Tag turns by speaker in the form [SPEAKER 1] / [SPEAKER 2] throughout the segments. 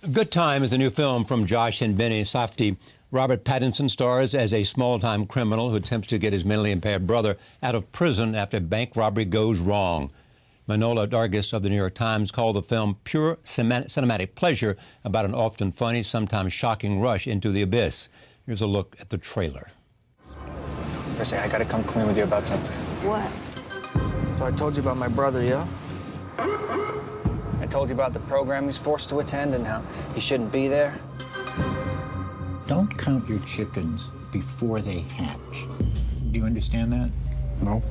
[SPEAKER 1] Good Time is the new film from Josh and Benny Safdie. Robert Pattinson stars as a small-time criminal who attempts to get his mentally impaired brother out of prison after a bank robbery goes wrong. Manola Dargis of the New York Times called the film pure cinematic pleasure about an often funny, sometimes shocking rush into the abyss. Here's a look at the trailer.
[SPEAKER 2] First, I gotta come clean with you about something.
[SPEAKER 3] What?
[SPEAKER 2] So I told you about my brother, yeah? I told you about the program he's forced to attend and how he shouldn't be there.
[SPEAKER 4] Don't count your chickens before they hatch. Do you understand that?
[SPEAKER 2] No.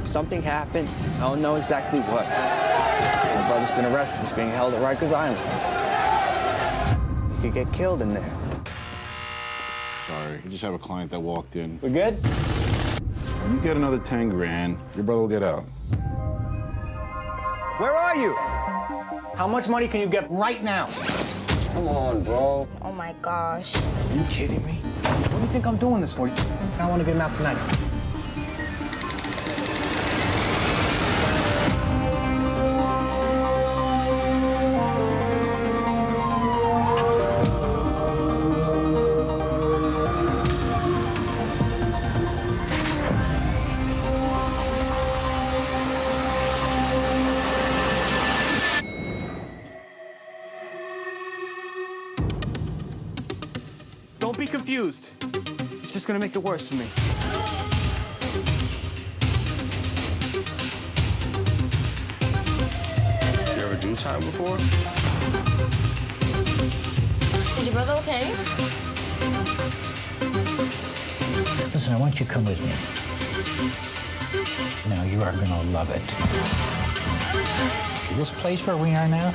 [SPEAKER 2] Something happened. I don't know exactly what. My brother's been arrested. He's being held at Rikers Island. He could get killed in there.
[SPEAKER 5] Sorry, we just have a client that walked in.
[SPEAKER 2] We good?
[SPEAKER 5] When you get another 10 grand, your brother will get out.
[SPEAKER 2] Where are you? How much money can you get right now? Come on, bro.
[SPEAKER 3] Oh my gosh.
[SPEAKER 2] Are you kidding me? What do you think I'm doing this for? I want to get him out tonight.
[SPEAKER 6] Don't be confused. It's just gonna make it worse for me.
[SPEAKER 5] You ever do time before?
[SPEAKER 3] Is your brother okay?
[SPEAKER 4] Listen, I want you to come with me. Now, you are going to love it. This place where we are now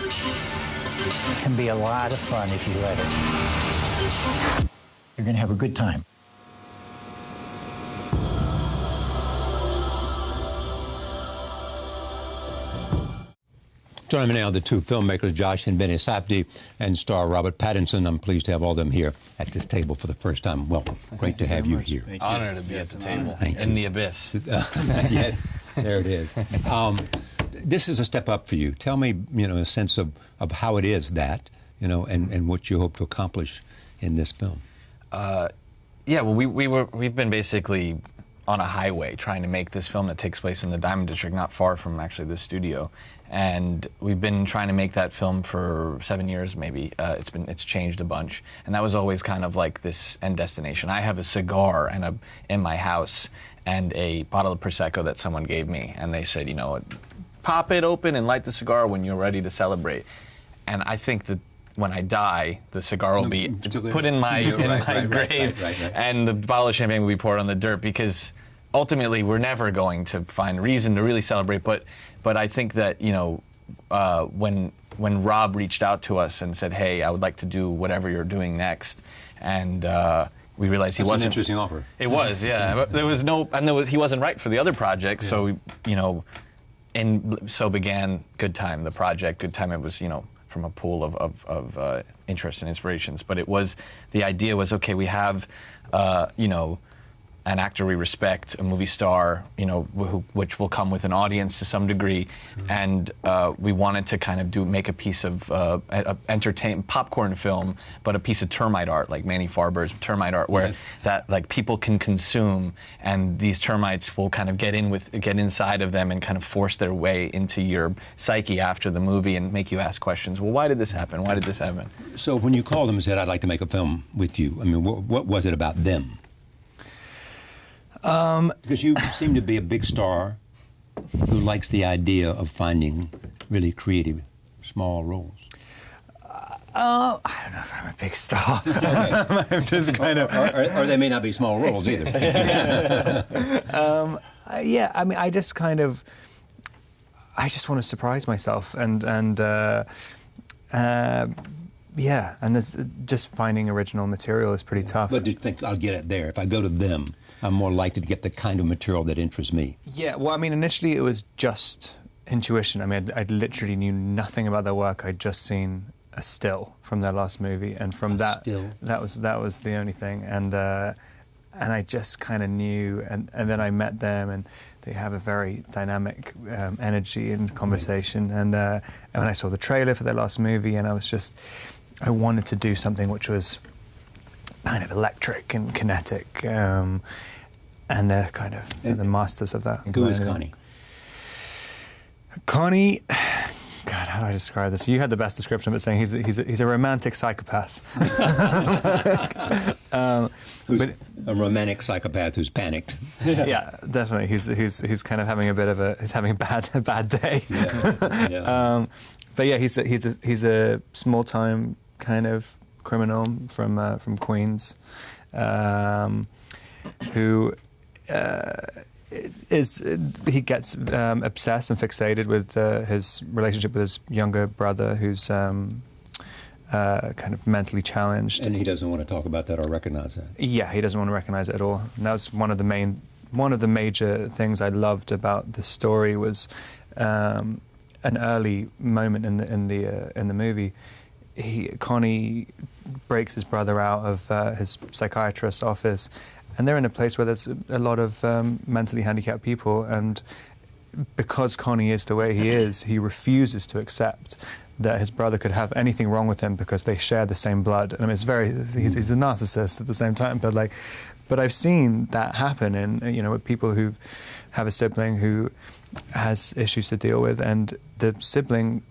[SPEAKER 4] can be a lot of fun if you let it. You're going to have a good time.
[SPEAKER 1] Joining me now, the two filmmakers, Josh and Benny Safdie, and star Robert Pattinson. I'm pleased to have all of them here at this table for the first time. Well, great to have you here.
[SPEAKER 7] Honor to be at the table
[SPEAKER 1] Thank
[SPEAKER 7] in
[SPEAKER 1] you.
[SPEAKER 7] the abyss.
[SPEAKER 1] Yes, there it is. This is a step up for you. Tell me, a sense of how it is that, and what you hope to accomplish in this film.
[SPEAKER 7] Yeah, well, we've been basically on a highway trying to make this film that takes place in the Diamond District, not far from actually this studio. And we've been trying to make that film for 7 years, maybe. It's changed a bunch, and that was always kind of like this end destination. I have a cigar in my house and a bottle of Prosecco that someone gave me, and they said, pop it open and light the cigar when you're ready to celebrate. And I think that when I die, the cigar will be put in my grave, and the bottle of champagne will be poured on the dirt, because ultimately we're never going to find reason to really celebrate. But I think that when Rob reached out to us and said, "Hey, I would like to do whatever you're doing next," and we realized he wasn't.
[SPEAKER 1] An interesting offer.
[SPEAKER 7] It was, yeah. There was he wasn't right for the other project, so and so began Good Time, the project. Good Time. It was from a pool of interests and inspirations. But the idea was, okay, we have, an actor we respect, a movie star, which will come with an audience to some degree, and we wanted to kind of make a piece of popcorn film, but a piece of termite art, like Manny Farber's termite art, where that people can consume, and these termites will kind of get inside of them and kind of force their way into your psyche after the movie and make you ask questions. Well, why did this happen? Why did this happen?
[SPEAKER 1] So when you called them and said, "I'd like to make a film with you," I mean, what was it about them? Because you seem to be a big star who likes the idea of finding really creative, small roles.
[SPEAKER 2] I don't know if I'm a big star.
[SPEAKER 1] Okay.
[SPEAKER 2] I'm just kind of...
[SPEAKER 1] Or they may not be small roles either.
[SPEAKER 2] Yeah, I mean, I just want to surprise myself, and it's just finding original material is pretty tough.
[SPEAKER 1] But do you think I'll get it there? If I go to them, I'm more likely to get the kind of material that interests me.
[SPEAKER 2] Yeah, well, I mean, initially it was just intuition. I mean, I literally knew nothing about their work. I'd just seen a still from their last movie, and from that was the only thing. And I just kind of knew, and then I met them, and they have a very dynamic energy and conversation. And when I saw the trailer for their last movie, and I wanted to do something which was kind of electric and kinetic, and they're kind of the masters of that.
[SPEAKER 1] Who is Connie?
[SPEAKER 2] Connie, God, how do I describe this? You had the best description of it, saying he's a romantic psychopath.
[SPEAKER 1] Who's a romantic psychopath who's panicked.
[SPEAKER 2] Yeah, definitely. He's kind of having having a bad day.
[SPEAKER 1] Yeah.
[SPEAKER 2] But yeah, he's a small time kind of criminal from Queens, who he gets obsessed and fixated with his relationship with his younger brother, who's kind of mentally challenged.
[SPEAKER 1] And he doesn't want to talk about that or recognize that.
[SPEAKER 2] Yeah, he doesn't want to recognize it at all. And that was one of the major things I loved about the story was an early moment in the movie. Connie breaks his brother out of his psychiatrist's office, and they're in a place where there's a lot of mentally handicapped people, and because Connie is the way he is, he refuses to accept that his brother could have anything wrong with him because they share the same blood. I mean, he's a narcissist at the same time, but I've seen that happen with people who have a sibling who has issues to deal with, and the sibling,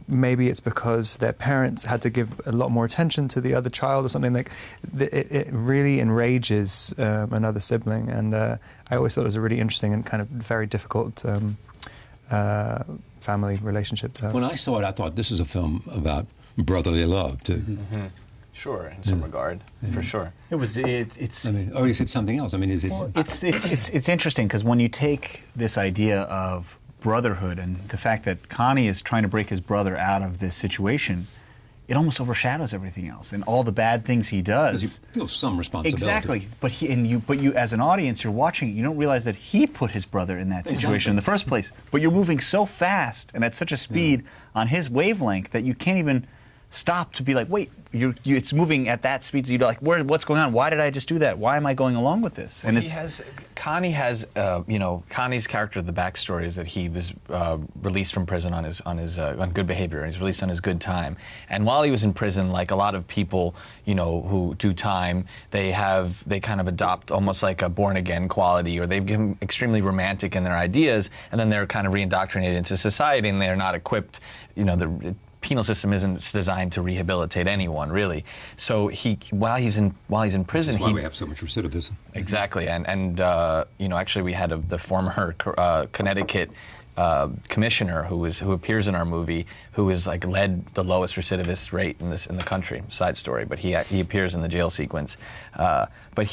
[SPEAKER 2] maybe it's because their parents had to give a lot more attention to the other child or something. Like it really enrages another sibling, and I always thought it was a really interesting and kind of very difficult family relationship to have.
[SPEAKER 1] When I saw it, I thought this is a film about brotherly love too.
[SPEAKER 7] Mm-hmm. Sure, in some regard, for sure.
[SPEAKER 5] It's.
[SPEAKER 1] I mean, or is it something else? I mean, is it?
[SPEAKER 5] Well, it's interesting because when you take this idea of brotherhood and the fact that Connie is trying to break his brother out of this situation, it almost overshadows everything else and all the bad things he does.
[SPEAKER 1] Because he feels some responsibility.
[SPEAKER 5] Exactly, but you as an audience, you're watching. You don't realize that he put his brother in that situation in the first place. But you're moving so fast and at such a speed on his wavelength that you can't even stop to be like, wait, it's moving at that speed. So you're like, what's going on? Why did I just do that? Why am I going along with this? And
[SPEAKER 7] Connie's character, the backstory is that he was released from prison on good behavior, and he's released on his good time. And while he was in prison, like a lot of people, who do time, they kind of adopt almost like a born-again quality, or they become extremely romantic in their ideas, and then they're kind of re-indoctrinated into society, and they're not equipped, the penal system isn't designed to rehabilitate anyone, really. So while he's in prison,
[SPEAKER 1] that's why we have so much recidivism.
[SPEAKER 7] Exactly, and actually we had the former Connecticut commissioner who appears in our movie, who is like led the lowest recidivist rate in the country. Side story, but he appears in the jail sequence. But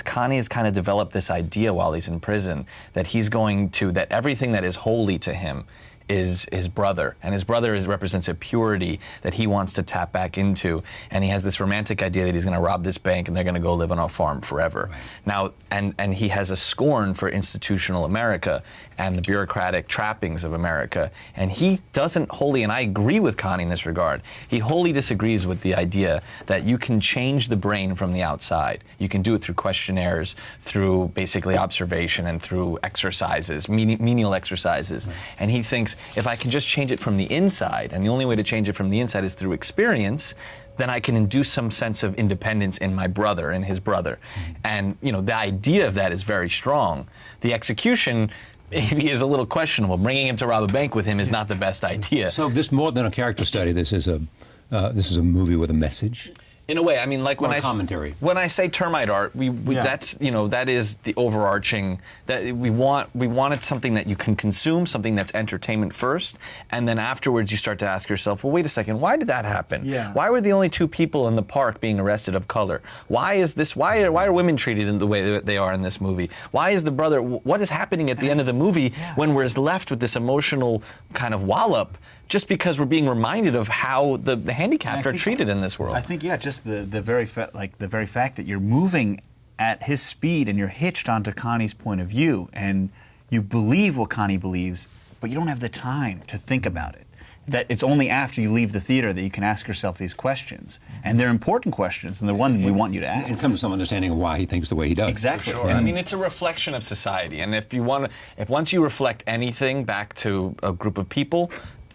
[SPEAKER 7] Connie has kind of developed this idea while he's in prison that that everything that is holy to him is his brother, and his brother represents a purity that he wants to tap back into, and he has this romantic idea that he's going to rob this bank and they're going to go live on a farm forever. Right. Now, and he has a scorn for institutional America and the bureaucratic trappings of America, and he doesn't wholly, and I agree with Connie in this regard, he wholly disagrees with the idea that you can change the brain from the outside. You can do it through questionnaires, through basically observation, and through exercises, menial exercises. Right. And he thinks, if I can just change it from the inside, and the only way to change it from the inside is through experience, then I can induce some sense of independence in my brother and his brother. And, the idea of that is very strong. The execution maybe is a little questionable. Bringing him to rob a bank with him is not the best idea.
[SPEAKER 1] So this more than a character study. This is a movie with a message.
[SPEAKER 7] In a way, I mean, like when I say termite art, that's that is the overarching, that we wanted something that you can consume, something that's entertainment first, and then afterwards you start to ask yourself, well, wait a second, why did that happen?
[SPEAKER 5] Yeah.
[SPEAKER 7] Why were the only two people in the park being arrested of color? Why is this? Why are women treated in the way that they are in this movie? Why is the brother? What is happening at the end of the movie when we're left with this emotional kind of wallop? Just because we're being reminded of how the handicapped are treated in this world.
[SPEAKER 5] I think, just the very fact that you're moving at his speed and you're hitched onto Connie's point of view, and you believe what Connie believes, but you don't have the time to think about it. that it's only after you leave the theater that you can ask yourself these questions. And they're important questions, and they're one we want you to ask.
[SPEAKER 1] And some understanding of why he thinks the way he does.
[SPEAKER 5] Exactly.
[SPEAKER 7] Sure. I mean, it's a reflection of society, and if once you reflect anything back to a group of people,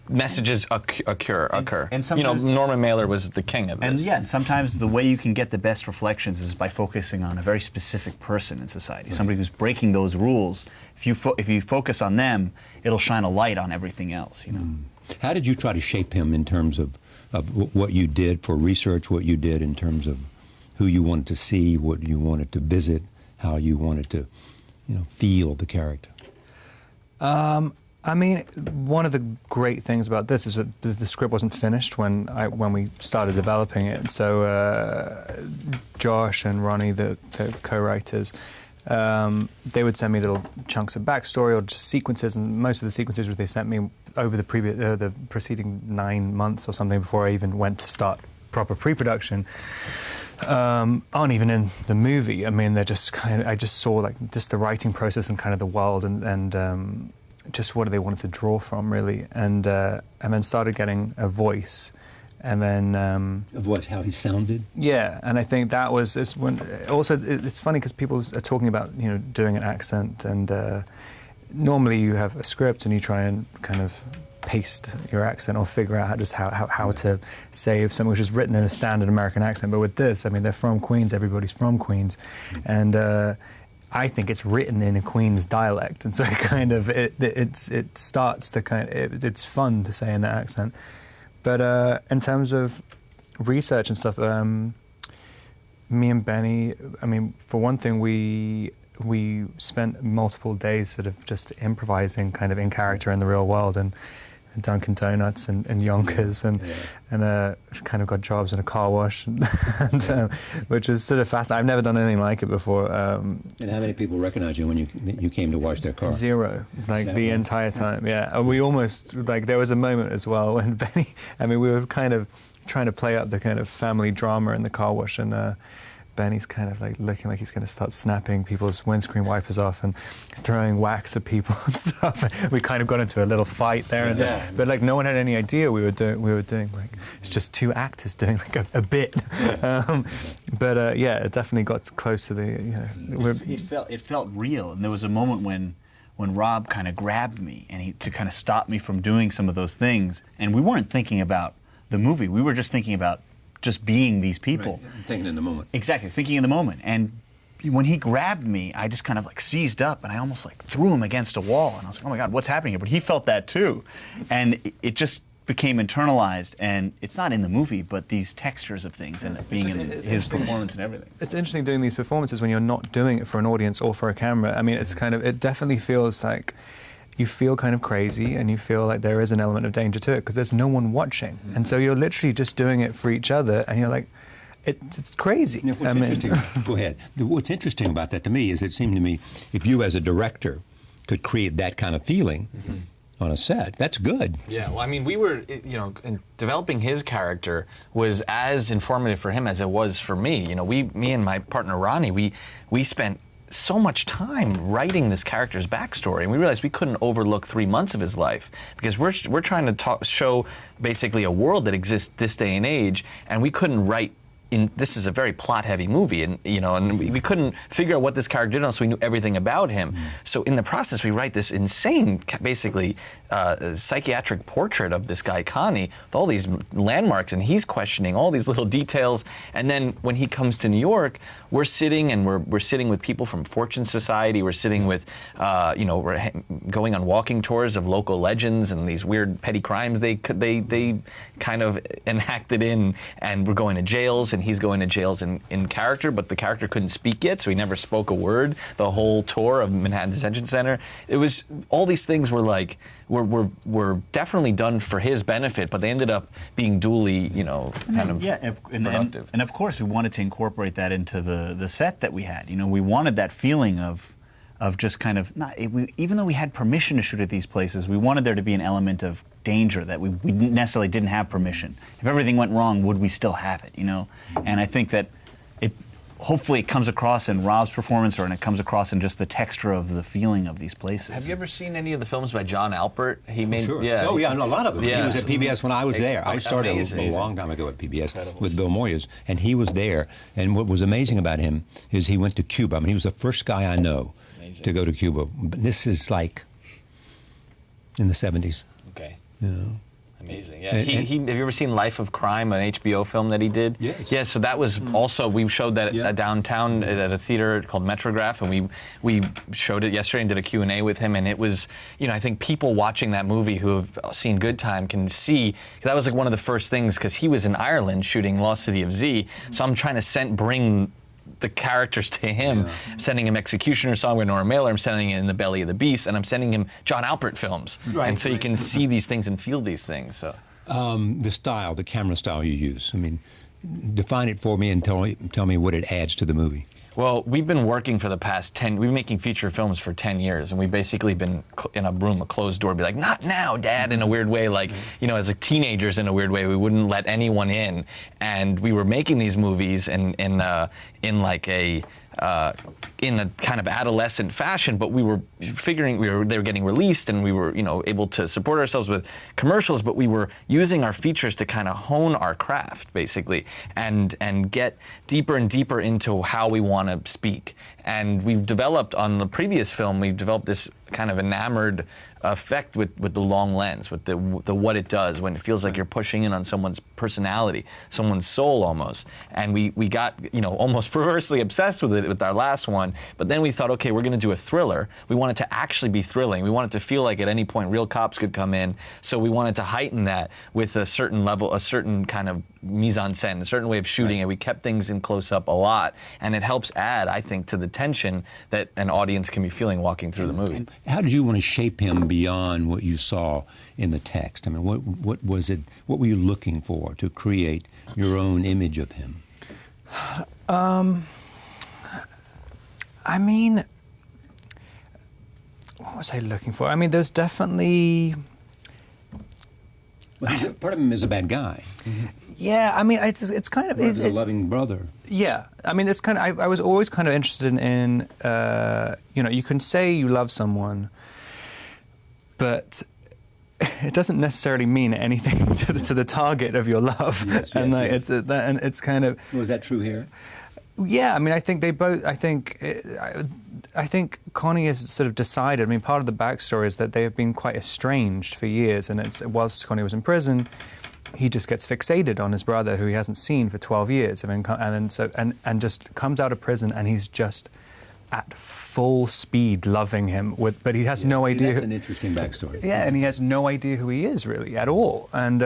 [SPEAKER 7] messages occur.
[SPEAKER 5] And
[SPEAKER 7] Norman Mailer was the king of this.
[SPEAKER 5] And sometimes the way you can get the best reflections is by focusing on a very specific person in society, somebody who's breaking those rules. If you focus on them, it'll shine a light on everything else.
[SPEAKER 1] How did you try to shape him in terms of what you did for research, what you did in terms of who you wanted to see, what you wanted to visit, how you wanted to, feel the character?
[SPEAKER 2] I mean, one of the great things about this is that the script wasn't finished when we started developing it. So Josh and Ronnie, the co-writers, they would send me little chunks of backstory or just sequences, and most of the sequences they sent me over the preceding 9 months or something before I even went to start proper pre-production aren't even in the movie. I mean, they're just I just saw just the writing process and kind of the world and just what they wanted to draw from, really, and then started getting a voice. And then
[SPEAKER 1] of what, how he sounded?
[SPEAKER 2] Yeah, and I think that was when. Also, it's funny because people are talking about doing an accent, and normally you have a script and you try and kind of paste your accent or figure out how to say something which is written in a standard American accent. But with this, I mean, they're from Queens. Everybody's from Queens, and I think it's written in a Queens dialect, and so it starts to it's fun to say in that accent. But in terms of research and stuff, me and Benny, I mean, for one thing, we spent multiple days sort of just improvising kind of in character in the real world, and Dunkin' Donuts and Yonkers, and kind of got jobs in a car wash, and which was sort of fascinating. I've never done anything like it before.
[SPEAKER 1] And how many people recognized you when you came to wash their car?
[SPEAKER 2] Zero, the entire time. Yeah, and we almost there was a moment as well when Benny. I mean, we were kind of trying to play up the kind of family drama in the car wash, and Benny's kind of looking like he's going to start snapping people's windscreen wipers off and throwing wax at people and stuff. And we kind of got into a little fight there, but no one had any idea we were doing it's just two actors doing a bit. It definitely got close to the.
[SPEAKER 5] It felt real, and there was a moment when Rob kind of grabbed me and to kind of stop me from doing some of those things, and we weren't thinking about the movie. We were just thinking about just being these people.
[SPEAKER 1] Right. Thinking in the moment.
[SPEAKER 5] Exactly, thinking in the moment. And when he grabbed me, I just kind of seized up, and I almost threw him against a wall. And I was like, oh my God, what's happening here? But he felt that too. And it just became internalized, and it's not in the movie, but these textures of things and being in his performance and everything.
[SPEAKER 2] It's interesting doing these performances when you're not doing it for an audience or for a camera. I mean, it definitely feels like you feel kind of crazy, and you feel like there is an element of danger to it because there's no one watching. And so you're literally just doing it for each other, and you're like, it's crazy.
[SPEAKER 1] Interesting, go ahead. What's interesting about that to me is it seemed to me if you as a director could create that kind of feeling on a set, that's good.
[SPEAKER 7] Yeah, well, I mean, we were, in developing his character was as informative for him as it was for me. Me and my partner Ronnie, we spent so much time writing this character's backstory, and we realized we couldn't overlook 3 months of his life because we're trying to show basically a world that exists this day and age, and we couldn't write. This is a very plot-heavy movie, and we couldn't figure out what this character did unless we knew everything about him. So in the process, we write this insane, basically, psychiatric portrait of this guy Connie with all these landmarks, and he's questioning all these little details. And then when he comes to New York, we're sitting with people from Fortune Society. We're sitting with, we're going on walking tours of local legends and these weird petty crimes they kind of enacted in, and we're going to jails. And he's going to jails in character, but the character couldn't speak yet, so he never spoke a word the whole tour of Manhattan Detention Center. It was, all these things were definitely done for his benefit, but they ended up being dually, productive.
[SPEAKER 5] And of course, we wanted to incorporate that into the set that we had. We wanted that feeling of just kind of, even though we had permission to shoot at these places, we wanted there to be an element of danger that we necessarily didn't have permission. If everything went wrong, would we still have it, And I think that hopefully it comes across in Rob's performance, and it comes across in just the texture of the feeling of these places.
[SPEAKER 7] Have you ever seen any of the films by John Alpert? He made,
[SPEAKER 1] Sure.
[SPEAKER 7] yeah.
[SPEAKER 1] Oh, yeah, a lot of them.
[SPEAKER 7] Yeah.
[SPEAKER 1] He was at PBS when I was there. I started a long time ago at PBS with Bill Moyers, and he was there. And what was amazing about him is he went to Cuba. I mean, he was the first guy I know to go to Cuba. But this is like in the 70s.
[SPEAKER 7] Okay.
[SPEAKER 1] You know.
[SPEAKER 7] Amazing. Yeah. Have you ever seen Life of Crime, an HBO film that he did?
[SPEAKER 1] Yes.
[SPEAKER 7] Yeah. So that was also, we showed that downtown at a theater called Metrograph, and we showed it yesterday and did a Q&A with him, and it was, you know, I think people watching that movie who have seen Good Time can see that was like one of the first things, because he was in Ireland shooting Lost City of Z. So I'm trying to bring the characters to him.
[SPEAKER 1] Yeah.
[SPEAKER 7] I'm sending him Executioner Song with Nora Mailer. I'm sending him In the Belly of the Beast, and I'm sending him John Alpert films.
[SPEAKER 1] Right,
[SPEAKER 7] and so you can see these things and feel these things. So
[SPEAKER 1] the style, the camera style you use. I mean, define it for me and tell me what it adds to the movie.
[SPEAKER 7] Well, we've been working for the past 10, we've been making feature films for 10 years, and we've basically been in a room, a closed door, be like, not now, Dad, in a weird way, like, you know, as like teenagers in a weird way, we wouldn't let anyone in, and we were making these movies in like a in a kind of adolescent fashion, but we were figuring they were getting released, and we were, you know, able to support ourselves with commercials, but we were using our features to kind of hone our craft, basically, and get deeper and deeper into how we want to speak. And we've developed, on the previous film, we've developed this kind of enamored effect with the long lens, with the what it does when it feels like you're pushing in on someone's personality, someone's soul almost. And we got, you know, almost perversely obsessed with it with our last one. But then we thought, okay, we're going to do a thriller. We want it to actually be thrilling. We want it to feel like at any point real cops could come in. So we wanted to heighten that with a certain level, a certain kind of mise en scène, a certain way of shooting it. We kept things in close up a lot, and it helps add, I think, to the tension that an audience can be feeling walking through the movie.
[SPEAKER 1] And how did you want to shape him beyond what you saw in the text? I mean, what was it? What were you looking for to create your own image of him?
[SPEAKER 2] I mean, what was I looking for? I mean, there's definitely.
[SPEAKER 1] Well, part of him is a bad guy.
[SPEAKER 2] Yeah, I mean, it's kind of
[SPEAKER 1] He's a loving brother.
[SPEAKER 2] Yeah, I mean, it's kind of. I was always kind of interested in you know, you can say you love someone, but it doesn't necessarily mean anything to the target of your love.
[SPEAKER 1] Yes,
[SPEAKER 2] and
[SPEAKER 1] yes,
[SPEAKER 2] like,
[SPEAKER 1] yes.
[SPEAKER 2] and it's kind of.
[SPEAKER 1] Was that true here?
[SPEAKER 2] Yeah, I mean, I think they both. I think Connie has sort of decided. I mean, part of the backstory is that they have been quite estranged for years, and it's whilst Connie was in prison, he just gets fixated on his brother, who he hasn't seen for 12 years. I mean, and just comes out of prison, and he's just at full speed loving him, but he has no idea.
[SPEAKER 1] That's an interesting backstory.
[SPEAKER 2] Yeah, and he has no idea who he is really at all, and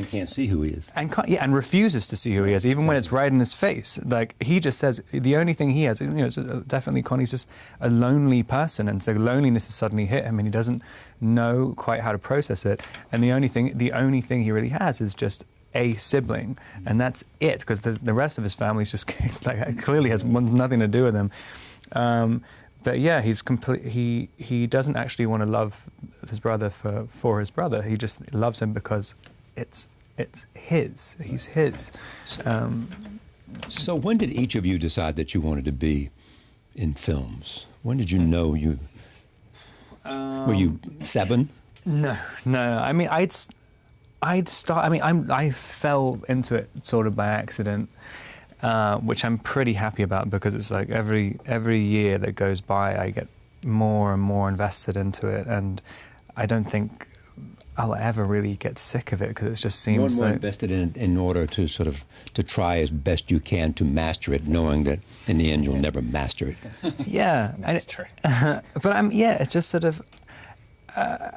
[SPEAKER 1] can't see who he is,
[SPEAKER 2] and refuses to see who he is, even when it's right in his face. Like, he just says the only thing he has, you know, definitely Connie's just a lonely person, and so the loneliness has suddenly hit him, and he doesn't know quite how to process it. And the only thing he really has is just a sibling, and that's it, because the rest of his family is just like clearly has nothing to do with him. But yeah, he doesn't actually want to love his brother for his brother. He just loves him because it's his. He's his.
[SPEAKER 1] So when did each of you decide that you wanted to be in films? When did you know you? Were you 7?
[SPEAKER 2] No. I mean, I fell into it sort of by accident. Which I'm pretty happy about, because it's like every year that goes by, I get more and more invested into it, and I don't think I'll ever really get sick of it, because it just seems
[SPEAKER 1] More
[SPEAKER 2] like
[SPEAKER 1] invested in it in order to sort of to try as best you can to master it, knowing that in the end you'll never master it.
[SPEAKER 2] Yeah, but it's just sort of.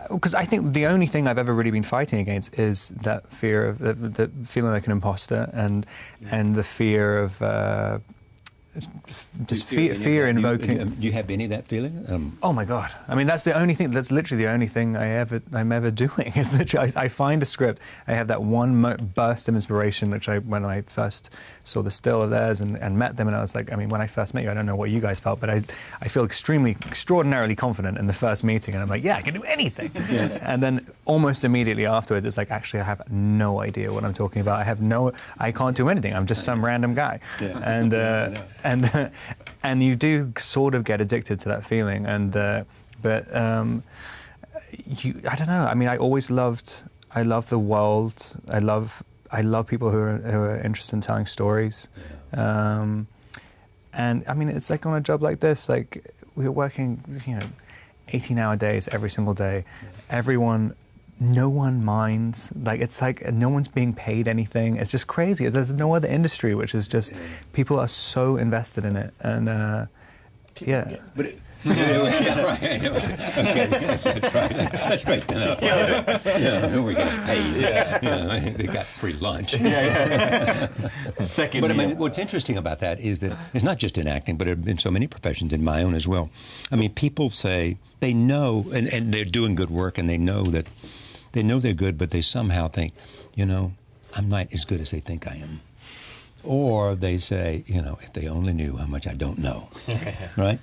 [SPEAKER 2] Because I think the only thing I've ever really been fighting against is that fear of the feeling like an imposter, and the fear of just fear invoking.
[SPEAKER 1] Do you have any of that feeling?
[SPEAKER 2] Oh my God! I mean, that's the only thing. That's literally the only thing I'm ever doing. Is literally I find a script. I have that one burst of inspiration, which when I first saw the still of theirs and met them, and I was like, I mean, when I first met you, I don't know what you guys felt, but I feel extraordinarily confident in the first meeting, and I'm like, yeah, I can do anything. Yeah. And then almost immediately afterwards, it's like, actually, I have no idea what I'm talking about. I can't do anything. I'm just some random guy.
[SPEAKER 1] Yeah.
[SPEAKER 2] And and you do sort of get addicted to that feeling. And but I don't know. I mean, I love the world. I love people who are interested in telling stories. And I mean, it's like on a job like this, like we're working, 18-hour days every single day. No one minds. Like, it's like no one's being paid anything. It's just crazy. There's no other industry which is just, people are so invested in it. And yeah.
[SPEAKER 1] But right. Okay, that's right. That's great to know. We get paid. They got free lunch.
[SPEAKER 5] Second.
[SPEAKER 1] But I mean, what's interesting about that is that it's not just in acting, but in so many professions, in my own as well. I mean, people say they know, and they're doing good work, and they know they're good, but they somehow think, I'm not as good as they think I am. Or they say, if they only knew how much I don't know, right?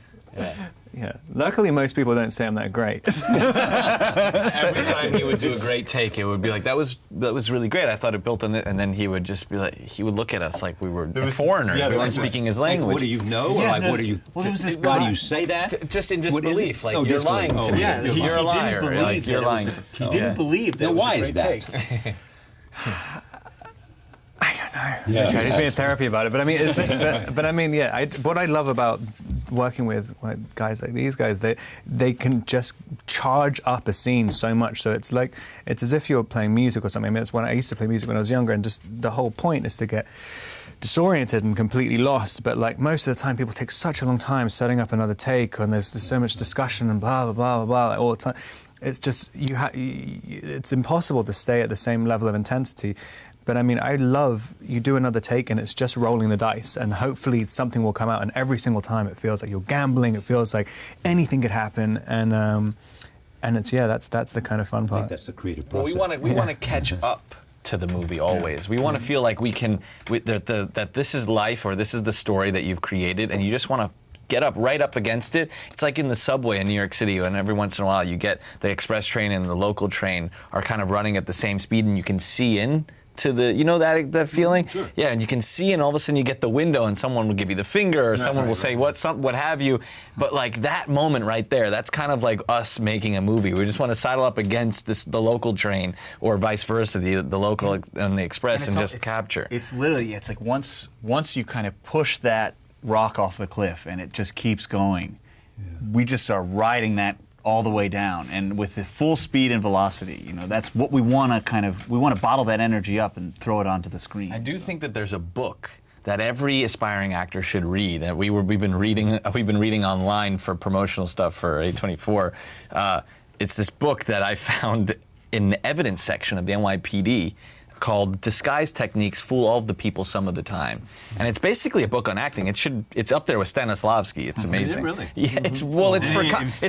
[SPEAKER 2] Yeah. Luckily, most people don't say I'm that great.
[SPEAKER 7] Every time he would do a great take, it would be like, that was really great. I thought it built on it. And then he would just be like, he would look at us like we were foreigners. We weren't speaking his language.
[SPEAKER 1] Like, what do you know? Or like, what do you?
[SPEAKER 5] Well, there was this
[SPEAKER 1] why
[SPEAKER 5] guy.
[SPEAKER 1] do you say that?
[SPEAKER 7] Just in disbelief. Like, you're
[SPEAKER 1] disbelief.
[SPEAKER 7] lying to me.
[SPEAKER 5] Yeah,
[SPEAKER 7] You're a liar. Like, you're lying.
[SPEAKER 5] He didn't believe that.
[SPEAKER 1] Now,
[SPEAKER 5] it was
[SPEAKER 1] why
[SPEAKER 5] a
[SPEAKER 1] is
[SPEAKER 5] great
[SPEAKER 1] that?
[SPEAKER 5] take.
[SPEAKER 2] I don't know. I need to be in therapy about it. But I mean, what I love about working with guys like these guys, they can just charge up a scene so much. So it's as if you're playing music or something. I mean, it's when I used to play music when I was younger, and just the whole point is to get disoriented and completely lost. But like most of the time, people take such a long time setting up another take, and there's so much discussion and blah blah blah blah blah like, all the time. It's just it's impossible to stay at the same level of intensity. But I mean, I love you do another take and it's just rolling the dice, and hopefully something will come out. And every single time, it feels like you're gambling. It feels like anything could happen, and it's that's the kind of fun part.
[SPEAKER 1] I think that's the creative process.
[SPEAKER 7] Well, we want to catch up to the movie always. We want to feel like we can that this is life, or this is the story that you've created, and you just want to get up right up against it. It's like in the subway in New York City, and every once in a while you get the express train and the local train are kind of running at the same speed, and you can see in to the, that feeling?
[SPEAKER 1] Sure.
[SPEAKER 7] Yeah, and you can see, and all of a sudden you get the window, and someone will give you the finger, or someone will say what have you. But like that moment right there, that's kind of like us making a movie. We just want to sidle up against the local train, or vice versa, the local and the express, and just capture.
[SPEAKER 5] It's literally, it's like once you kind of push that rock off the cliff, and it just keeps going. We just are riding that all the way down, and with the full speed and velocity, that's what we want to we want to bottle that energy up and throw it onto the screen.
[SPEAKER 7] I do think that there's a book that every aspiring actor should read. And we've been reading online for promotional stuff for A24. It's this book that I found in the evidence section of the NYPD, called Disguise Techniques Fool All of the People Some of the Time. And it's basically a book on acting. It's up there with Stanislavski. It's amazing.
[SPEAKER 1] Is it really?
[SPEAKER 7] Yeah, it's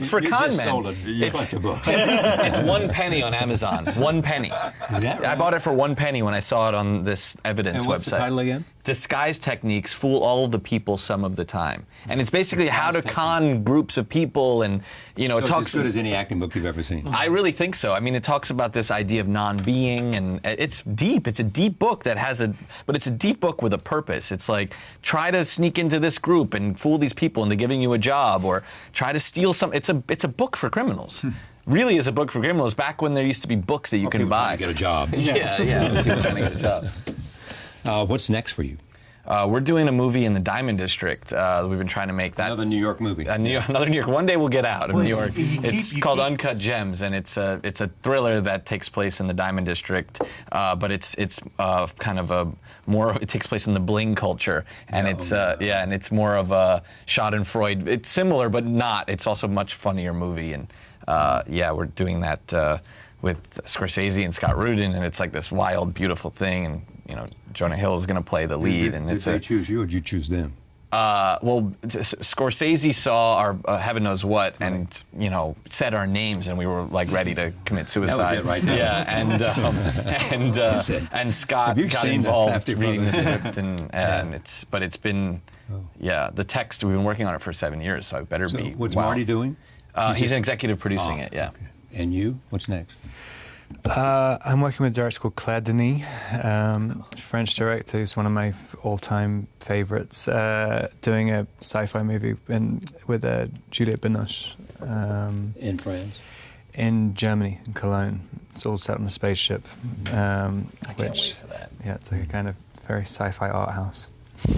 [SPEAKER 7] for con men.
[SPEAKER 1] Sold a bunch of books.
[SPEAKER 7] It's 1 penny on Amazon. 1 penny.
[SPEAKER 1] Is that right?
[SPEAKER 7] I bought it for 1 penny when I saw it on this evidence
[SPEAKER 1] And what's
[SPEAKER 7] website.
[SPEAKER 1] the title again?
[SPEAKER 7] Disguise Techniques Fool All of the People Some of the Time. And it's basically how to con groups of people, and it
[SPEAKER 1] So
[SPEAKER 7] talks
[SPEAKER 1] it's as good as any acting book you've ever seen.
[SPEAKER 7] I really think so. I mean, it talks about this idea of non-being, and it's deep. It's a deep book but it's a deep book with a purpose. It's like, try to sneak into this group and fool these people into giving you a job, or try to steal some. It's a book for criminals. Really is a book for criminals. Back when there used to be books that you can buy.
[SPEAKER 1] To get a job.
[SPEAKER 7] Yeah. People trying to get a job.
[SPEAKER 1] What's next for you?
[SPEAKER 7] We're doing a movie in the Diamond District. We've been trying to make that.
[SPEAKER 1] Another New York movie.
[SPEAKER 7] Another New York. One day we'll get out of New York. It's called Uncut Gems, and it's a thriller that takes place in the Diamond District. But it's kind of a more. It takes place in the bling culture, and and it's more of a Schadenfreude. It's similar, but not. It's also a much funnier movie, and we're doing that with Scorsese and Scott Rudin, and it's like this wild, beautiful thing, and Jonah Hill is going to play the lead.
[SPEAKER 1] Did they choose you, or did you choose them?
[SPEAKER 7] Scorsese saw our Heaven Knows What, and said our names, and we were like ready to commit suicide.
[SPEAKER 1] That was it right there.
[SPEAKER 7] Yeah, and Scott got involved reading the script, and it's been the text. We've been working on it for 7 years, so I better be.
[SPEAKER 1] What's Marty doing?
[SPEAKER 7] He's an executive producing it. Yeah.
[SPEAKER 1] Okay. And you? What's next?
[SPEAKER 2] I'm working with a director called Claire Denis, French director who's one of my all-time favourites, doing a sci-fi movie with Juliette Binoche.
[SPEAKER 1] In France?
[SPEAKER 2] In Germany, in Cologne. It's all set on a spaceship.
[SPEAKER 7] I can't wait for that.
[SPEAKER 2] Yeah, it's like a kind of very sci-fi art house.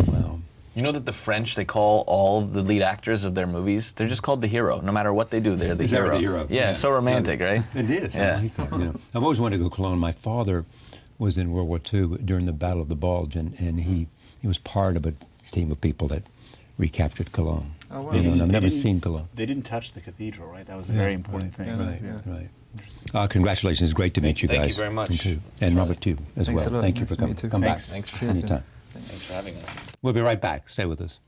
[SPEAKER 1] Well,
[SPEAKER 7] You know that the French, they call all of the lead actors of their movies, they're just called the hero. No matter what they do, they're the hero.
[SPEAKER 1] the hero.
[SPEAKER 7] Yeah, it's so romantic, right?
[SPEAKER 1] It is.
[SPEAKER 7] Yeah.
[SPEAKER 1] I like that, you know. I've always wanted to go to Cologne. My father was in World War II during the Battle of the Bulge, and he was part of a team of people that recaptured Cologne.
[SPEAKER 2] Oh, wow.
[SPEAKER 1] You know, and I've never
[SPEAKER 5] didn't-
[SPEAKER 1] seen Cologne.
[SPEAKER 5] They didn't touch the cathedral, right? That was a very important thing.
[SPEAKER 2] Yeah.
[SPEAKER 1] Right. Congratulations. It's great to meet you
[SPEAKER 7] Thank
[SPEAKER 1] guys.
[SPEAKER 7] you very much.
[SPEAKER 1] You too. And Robert, too, as
[SPEAKER 2] Thanks
[SPEAKER 1] well.
[SPEAKER 2] a lot.
[SPEAKER 1] Thank you
[SPEAKER 2] Nice
[SPEAKER 1] for
[SPEAKER 2] to meet
[SPEAKER 1] coming.
[SPEAKER 2] you too.
[SPEAKER 1] Come back.
[SPEAKER 5] Thanks.
[SPEAKER 7] Thanks for
[SPEAKER 2] Cheers, yeah.
[SPEAKER 1] Anytime.
[SPEAKER 7] Thanks for having us.
[SPEAKER 1] We'll be right back. Stay with us.